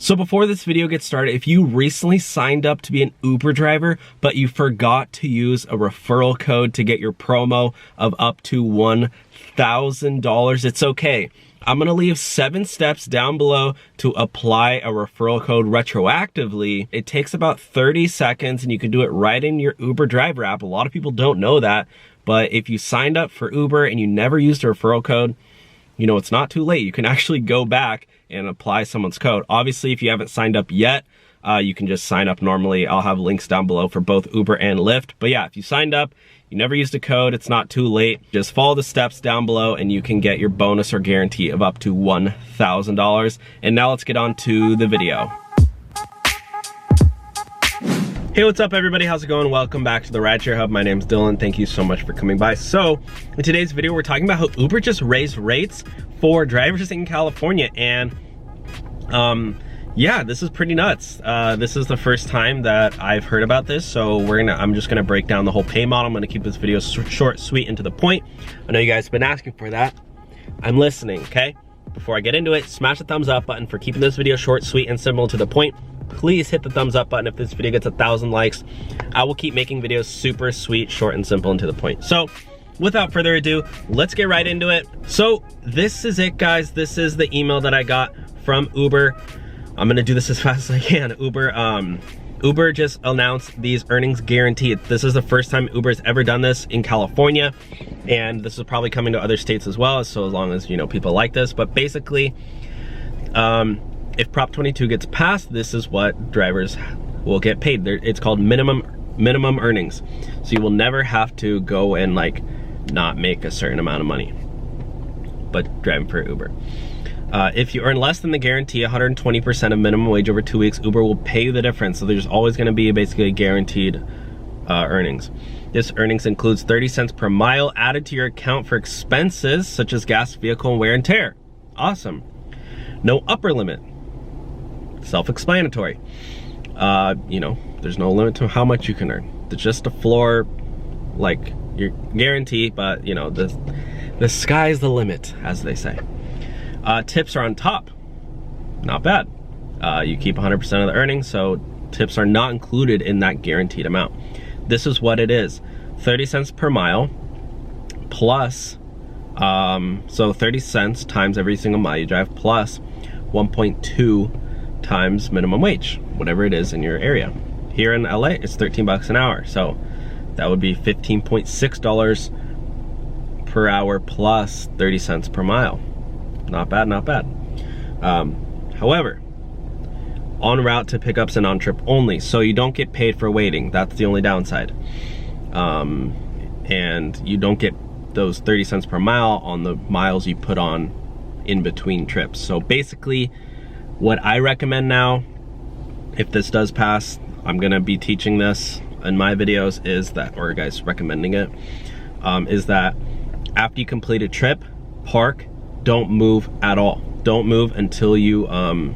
So before this video gets started, if you recently signed up to be an Uber driver, but you forgot to use a referral code to get your promo of up to $1,000, it's okay. I'm gonna leave 7 steps down below to apply a referral code retroactively. It takes about 30 seconds and you can do it right in your Uber driver app. A lot of people don't know that, but if you signed up for Uber and you never used a referral code, you know, it's not too late. You can actually go back and apply someone's code. Obviously, if you haven't signed up yet, you can just sign up normally. I'll have links down below for both Uber and Lyft. But yeah, if you signed up, you never used a code, it's not too late. Just follow the steps down below and you can get your bonus or guarantee of up to $1,000. And now let's get on to the video. Hey, what's up everybody? How's it going? Welcome back to the Rideshare Hub. My name's Dylan. Thank you so much for coming by. So in today's video, we're talking about how Uber just raised rates for drivers in California. And yeah, this is pretty nuts. This is the first time that I've heard about this. So I'm just gonna break down the whole pay model. I'm gonna keep this video short, sweet, and to the point. I know you guys have been asking for that. I'm listening, okay? Before I get into it, smash the thumbs up button for keeping this video short, sweet, and simple to the point. Please hit the thumbs up button if this video gets 1,000 likes. I will keep making videos super sweet, short, and simple, and to the point. So without further ado, let's get right into it. So this is it, guys. This is the email that I got from Uber. I'm gonna do this as fast as I can. Uber just announced these earnings guaranteed. This is the first time Uber's ever done this in California, and this is probably coming to other states as well, so as long as, you know, people like this. But basically, if Prop 22 gets passed, this is what drivers will get paid. It's called minimum earnings. So you will never have to go and like not make a certain amount of money, but driving for Uber. If you earn less than the guarantee, 120% of minimum wage over 2 weeks, Uber will pay you the difference. So there's always gonna be basically guaranteed earnings. This earnings includes 30 cents per mile added to your account for expenses such as gas, vehicle, and wear and tear. Awesome. No upper limit. Self-explanatory. You know, there's no limit to how much you can earn. It's just a floor, like your guarantee, but you know, the sky's the limit, as they say. Tips are on top. Not bad. You keep 100% of the earnings, so tips are not included in that guaranteed amount. This is what it is. 30 cents per mile plus, so 30 cents times every single mile you drive plus 1.2 times minimum wage, whatever it is in your area. Here in LA, it's 13 bucks an hour. So that would be $15.6 per hour plus 30 cents per mile. Not bad, not bad. However, en route to pickups and on trip only. So you don't get paid for waiting. That's the only downside. And you don't get those 30 cents per mile on the miles you put on in between trips. So basically, what I recommend now, if this does pass, I'm gonna be teaching this in my videos, is that, or guys recommending it, is that after you complete a trip, park, don't move at all. Don't move until you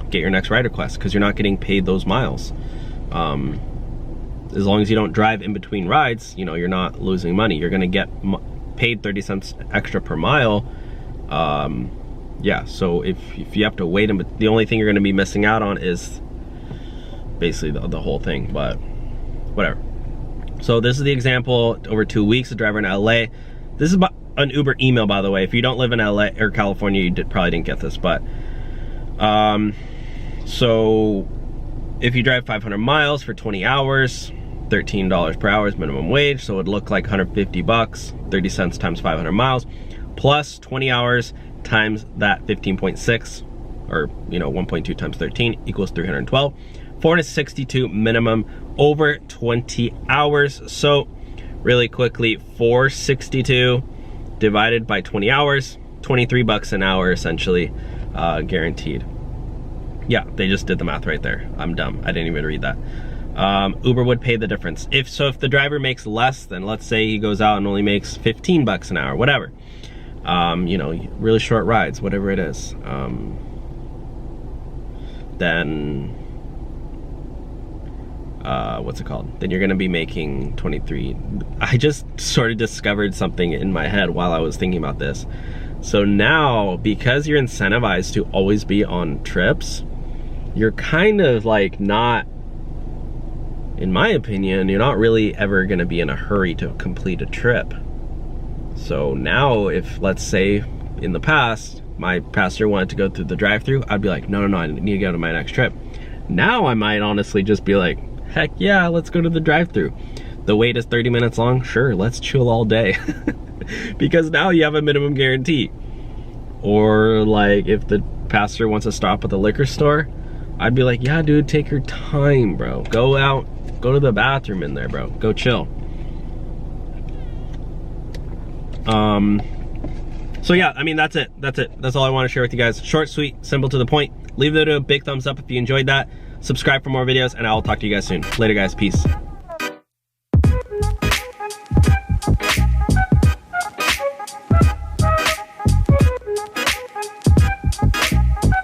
get your next ride request, because you're not getting paid those miles. As long as you don't drive in between rides, you know, you're not losing money. You're gonna get paid 30 cents extra per mile. Yeah, so if you have to wait, the only thing you're gonna be missing out on is basically the whole thing, but whatever. So this is the example, over 2 weeks, a driver in LA. This is an Uber email, by the way. If you don't live in LA or California, you probably didn't get this, but so if you drive 500 miles for 20 hours, $13 per hour is minimum wage, so it would look like 150 bucks, 30 cents times 500 miles, plus 20 hours times that 15.6, or you know, 1.2 times 13 equals 312. 462 minimum over 20 hours. So really quickly, 462 divided by 20 hours, 23 bucks an hour essentially, guaranteed. Yeah, they just did the math right there. I'm dumb, I didn't even read that. Uber would pay the difference. If the driver makes less than, let's say he goes out and only makes 15 bucks an hour, whatever. You know, really short rides, whatever it is. Then, what's it called? Then you're gonna be making 23. I just sort of discovered something in my head while I was thinking about this. So now, because you're incentivized to always be on trips, you're kind of like not, in my opinion, you're not really ever gonna be in a hurry to complete a trip. So now if, let's say in the past, my pastor wanted to go through the drive-through, I'd be like, no, I need to go to my next trip. Now I might honestly just be like, heck yeah, let's go to the drive-through. The wait is 30 minutes long, sure, let's chill all day. Because now you have a minimum guarantee. Or like if the pastor wants to stop at the liquor store, I'd be like, yeah, dude, take your time, bro. Go out, go to the bathroom in there, bro. Go chill. So yeah, I mean, that's it. That's all I want to share with you guys. Short, sweet, simple, to the point. Leave the video a big thumbs up if you enjoyed that. Subscribe for more videos, and I will talk to you guys soon. Later, guys. Peace.